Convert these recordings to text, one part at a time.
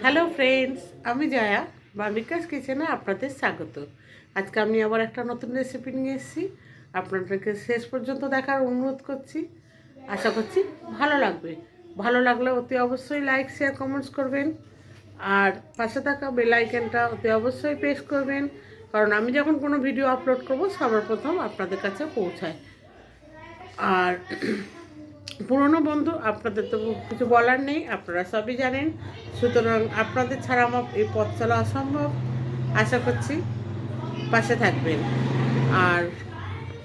Hello friends, আমি জয়া বাবিকাস কিচেনে আপনাদের স্বাগত। আজকে আমি আবার একটা নতুন রেসিপি নিয়ে এসেছি। আপনাদেরকে শেষ পর্যন্ত দেখার অনুরোধ করছি। আশা করছি ভালো লাগবে। ভালো লাগলে অতি অবশ্যই লাইক শেয়ার কমেন্টস করবেন, আর পাশে থাকা বেল আইকনটা অতি অবশ্যই প্রেস করবেন, কারণ আমি যখন কোনো ভিডিও আপলোড করব সবার প্রথম আপনাদের কাছে পৌঁছায়। আর পুরনো বন্ধু, আপনাদের তো কিছু বলার নেই, আপনারা সবই জানেন। সুতরাং আপনাদের ছাড়া আমার এই পথ চলা অসম্ভব। আশা করছি পাশে থাকবেন। আর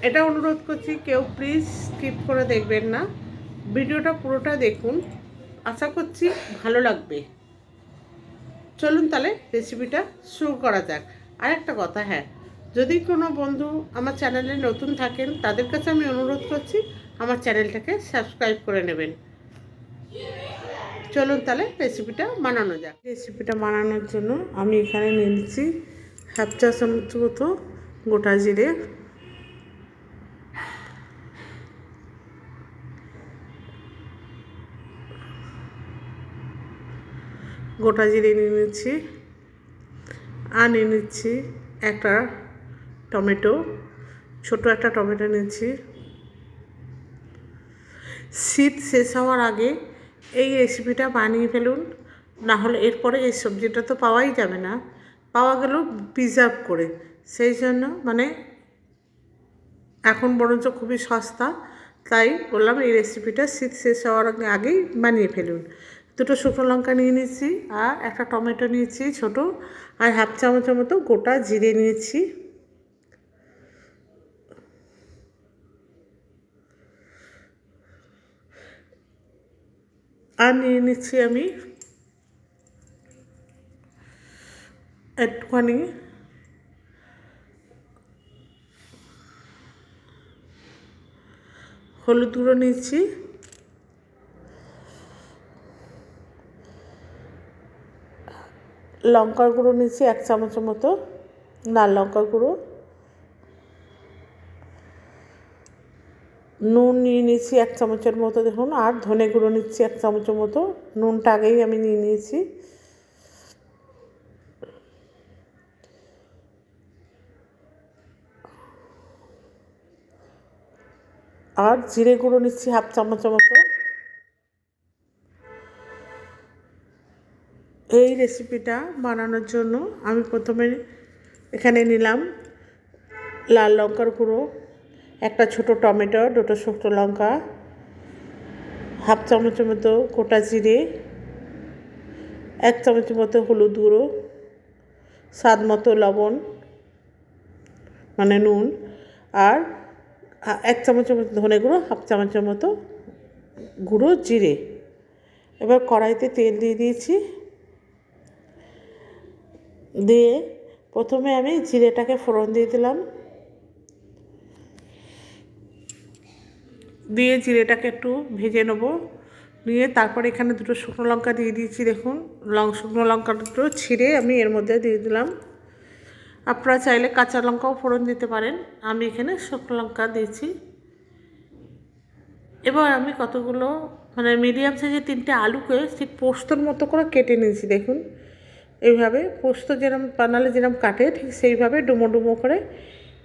এটা অনুরোধ করছি, কেউ প্লিজ স্কিপ করে দেখবেন না, ভিডিওটা পুরোটা দেখুন। আশা করছি ভালো লাগবে। চলুন তাহলে রেসিপিটা শুরু করা যাক। আর একটা কথা, হ্যাঁ, যদি কোনো বন্ধু আমার চ্যানেলে নতুন থাকেন তাদের কাছে আমি অনুরোধ করছি আমার চ্যানেলটাকে সাবস্ক্রাইব করে নেবেন। চলুন তাহলে রেসিপিটা বানানো যাক। রেসিপিটা বানানোর জন্য আমি এখানে নিয়ে নিচ্ছি হাফ চা চামচ মতো গোটা জিরে, নিয়ে নিচ্ছি। আর নিয়ে নিচ্ছি একটা টমেটো, ছোট একটা টমেটো নিচ্ছি। শীত শেষ হওয়ার আগে এই রেসিপিটা বানিয়ে ফেলুন, না হলে এরপরে এই সবজিটা তো পাওয়াই যাবে না, পাওয়া গেলেও প্রিজার্ভ করে। সেই জন্য এখন বরঞ্চ খুবই সস্তা, তাই বললাম এই রেসিপিটা শীত শেষ হওয়ার আগেই বানিয়ে ফেলুন। দুটো শুকনো লঙ্কা নিয়ে নিয়েছি, আর একটা টমেটো নিয়েছি ছোট, আর হাফ চামচের মতো গোটা জিরে নিয়েছি। আর নিয়ে নিচ্ছি আমি একটুখানি হলুদ গুঁড়ো নিচ্ছি, লঙ্কার গুঁড়ো নিচ্ছি এক চামচের মতো, লাল লঙ্কার গুঁড়ো, নুন নিয়ে নিচ্ছি এক চামচের মতো দেখুন, আর ধনে গুঁড়ো নিচ্ছি এক চামচের মতো। নুনটা আগেই আমি নিয়ে নিয়েছি। আর জিরে গুঁড়ো নিচ্ছি হাফ চামচের মতো। এই রেসিপিটা বানানোর জন্য আমি প্রথমে এখানে নিলাম লাল লঙ্কার গুঁড়ো, একটা ছোট টমেটো, দুটো শুকনো লঙ্কা, হাফ চামচের মতো গোটা জিরে, এক চামচের মতো হলুদ গুঁড়ো, স্বাদ মতো লবণ মানে নুন, আর এক চামচের মতো ধনে গুঁড়ো, হাফ চামচের মতো গুঁড়ো জিরে। এবার কড়াইতে তেল দিয়ে দিয়েছি। দিয়ে প্রথমে আমি জিরেটাকে ফোড়ন দিয়ে দিলাম, দিয়ে জিরেটাকে একটু ভেজে নেব। নিয়ে তারপর এখানে দুটো শুকনো লঙ্কা দিয়ে দিয়েছি দেখুন, শুকনো লঙ্কা দুটো ছিঁড়ে আমি এর মধ্যে দিয়ে দিলাম। আপনারা চাইলে কাঁচা লঙ্কাও ফোড়ন দিতে পারেন, আমি এখানে শুকনো লঙ্কা দিয়েছি। এবার আমি কতগুলো মিডিয়াম সাইজের 3টে আলুকে ঠিক পোস্তর মতো করে কেটে নিয়েছি দেখুন। এইভাবে পোস্ত যেরকম বানালে যেরকম কাটে ঠিক সেইভাবে ডুমো ডুমো করে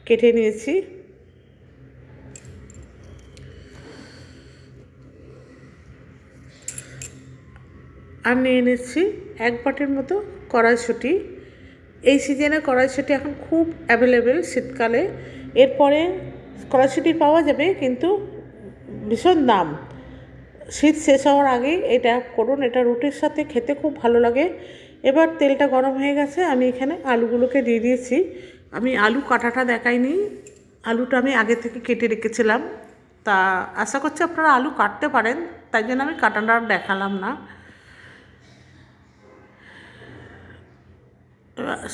কেটে নিয়েছি। আর নিয়ে নিচ্ছি এক বাটির মতো কড়াইশুঁটি। এই সিজনে কড়াইশুঁটি এখন খুব অ্যাভেলেবেল শীতকালে। এরপরে কড়াইশুঁটি পাওয়া যাবে, কিন্তু ভীষণ দাম। শীত শেষ হওয়ার আগেই এটা করুন, এটা রুটির সাথে খেতে খুব ভালো লাগে। এবার তেলটা গরম হয়ে গেছে, আমি এখানে আলুগুলোকে দিয়ে দিয়েছি। আমি আলু কাটাটা দেখাইনি, আলুটা আমি আগে থেকে কেটে রেখেছিলাম। তা আশা করছি আপনারা আলু কাটতে পারেন, তাই জন্য আমি কাটাটা দেখালাম না।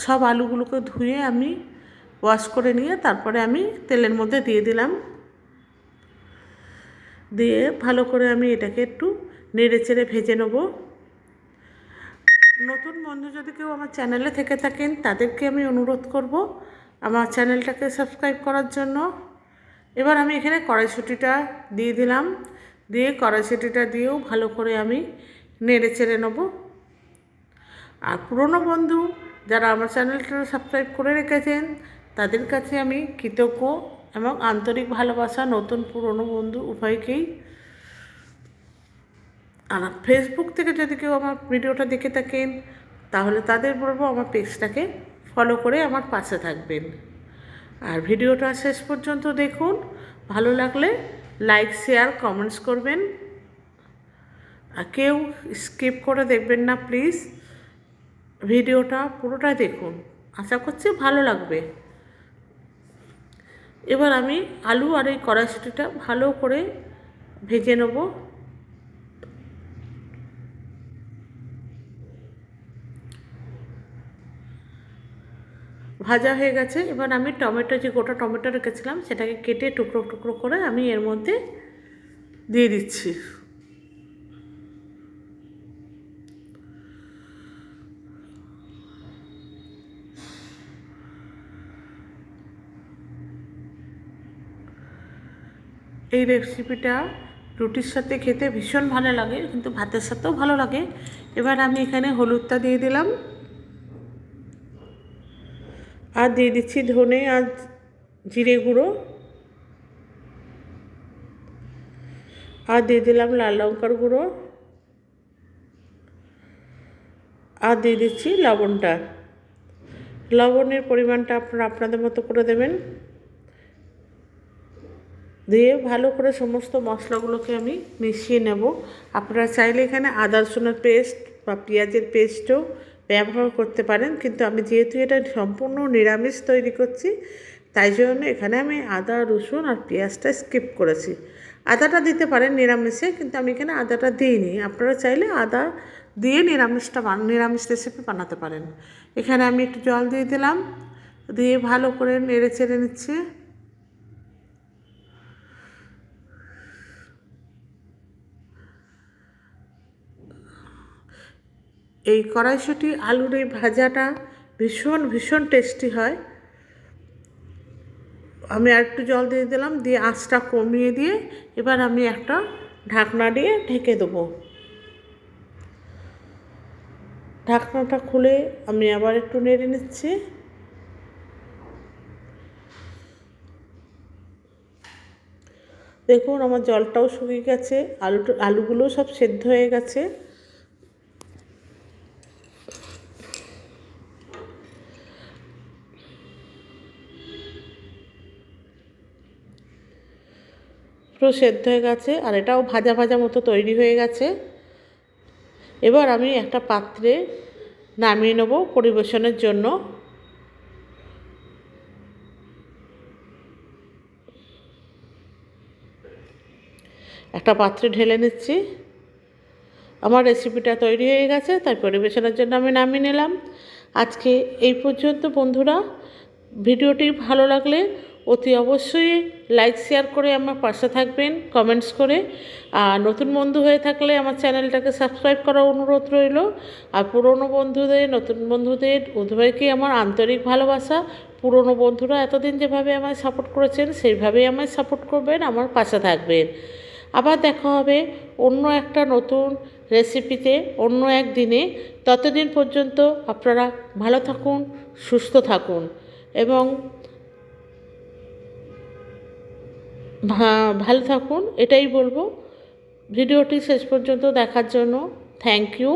সব আলুগুলোকে ধুয়ে আমি ওয়াশ করে নিয়ে তারপরে আমি তেলের মধ্যে দিয়ে দিলাম। দিয়ে ভালো করে আমি এটাকে একটু নেড়ে চেড়ে ভেজে নেব। নতুন বন্ধু যদি কেউ আমার চ্যানেলে থেকে থাকেন তাদেরকে আমি অনুরোধ করব আমার চ্যানেলটাকে সাবস্ক্রাইব করার জন্য। এবার আমি এখানে কড়াইশুঁটিটা দিয়ে দিলাম, দিয়ে কড়াইশুঁটিটা দিয়েও ভালো করে আমি নেড়ে চেড়ে নেব। আর পুরনো বন্ধু যারা আমার চ্যানেলটা সাবস্ক্রাইব করে রেখেছেন তাদের কাছে আমি কৃতজ্ঞ এবং আন্তরিক ভালোবাসা, নতুন পুরনো বন্ধু উভয়কেই। আর ফেসবুক থেকে যদি কেউ আমার ভিডিওটা দেখে থাকেন তাহলে তাদের বলবো আমার পেজটাকে ফলো করে আমার পাশে থাকবেন। আর ভিডিওটা শেষ পর্যন্ত দেখুন, ভালো লাগলে লাইক, শেয়ার, কমেন্টস করবেন। আর কেউ স্কিপ করে দেখবেন না প্লিজ, ভিডিওটা পুরোটা দেখুন, আশা করছি ভালো লাগবে। এবার আমি আলু আর এই কড়াইশুঁটিটা ভালো করে ভেজে নেব। ভাজা হয়ে গেছে। এবার আমি টমেটো, যে গোটা টমেটো রেখেছিলাম সেটাকে কেটে টুকরো টুকরো করে আমি এর মধ্যে দিয়ে দিচ্ছি। এই রেসিপিটা রুটির সাথে খেতে ভীষণ ভালো লাগে, কিন্তু ভাতের সাথেও ভালো লাগে। এবার আমি এখানে হলুদটা দিয়ে দিলাম, আর দিয়ে দিচ্ছি ধনে আর জিরে গুঁড়ো, আর দিয়ে দিলাম লাল লঙ্কার গুঁড়ো, আর দিয়ে দিচ্ছি লবণটা। লবণের পরিমাণটা আপনারা আপনাদের মতো করে দেবেন। দিয়ে ভালো করে সমস্ত মশলাগুলোকে আমি মিশিয়ে নেব। আপনারা চাইলে এখানে আদা রসুনের পেস্ট বা পেঁয়াজের পেস্টও ব্যবহার করতে পারেন, কিন্তু আমি যেহেতু এটা সম্পূর্ণ নিরামিষ তৈরি করছি তাই জন্য এখানে আমি আদা, রসুন আর পেঁয়াজটা স্কিপ করেছি। আদাটা দিতে পারেন নিরামিষে, কিন্তু আমি এখানে আদাটা দিইনি। আপনারা চাইলে আদা দিয়ে নিরামিষ রেসিপি বানাতে পারেন। এখানে আমি একটু জল দিয়ে দিলাম, দিয়ে ভালো করে নেড়ে চেড়ে নিচ্ছি। এই কড়াইশুঁটি আলুর এই ভাজাটা ভীষণ ভীষণ টেস্টি হয়। আমি আর একটু জল দিয়ে দিলাম, দিয়ে আঁচটা কমিয়ে দিয়ে এবার আমি একটা ঢাকনা দিয়ে ঢেকে দেবো। ঢাকনাটা খুলে আমি আবার একটু নেড়ে নিচ্ছি। দেখুন আমার জলটাও শুকিয়ে গেছে, আলুগুলোও সব সেদ্ধ হয়ে গেছে। পুরো সেদ্ধ হয়ে গেছে, আর এটাও ভাজা ভাজা মতো তৈরি হয়ে গেছে। এবার আমি একটা পাত্রে নামিয়ে নেব পরিবেশনের জন্য। একটা পাত্রে ঢেলে নিচ্ছি। আমার রেসিপিটা তৈরি হয়ে গেছে, তাই পরিবেশনের জন্য আমি নামিয়ে নিলাম। আজকে এই পর্যন্ত বন্ধুরা। ভিডিওটি ভালো লাগলে অতি অবশ্যই লাইক, শেয়ার করে আমার পাশে থাকবেন, কমেন্টস করে। আর নতুন বন্ধু হয়ে থাকলে আমার চ্যানেলটাকে সাবস্ক্রাইব করার অনুরোধ রইল। আর পুরনো বন্ধুদের, নতুন বন্ধুদের উভয়কে আমার আন্তরিক ভালোবাসা। পুরনো বন্ধুরা এতদিন যেভাবে আমায় সাপোর্ট করেছেন সেইভাবেই আমায় সাপোর্ট করবেন, আমার পাশে থাকবেন। আবার দেখা হবে অন্য একটা নতুন রেসিপিতে, অন্য এক দিনে। ততদিন পর্যন্ত আপনারা ভালো থাকুন, সুস্থ থাকুন এবং ভালো থাকুন, এটাই বলবো। ভিডিওটি শেষ পর্যন্ত দেখার জন্য থ্যাংক ইউ।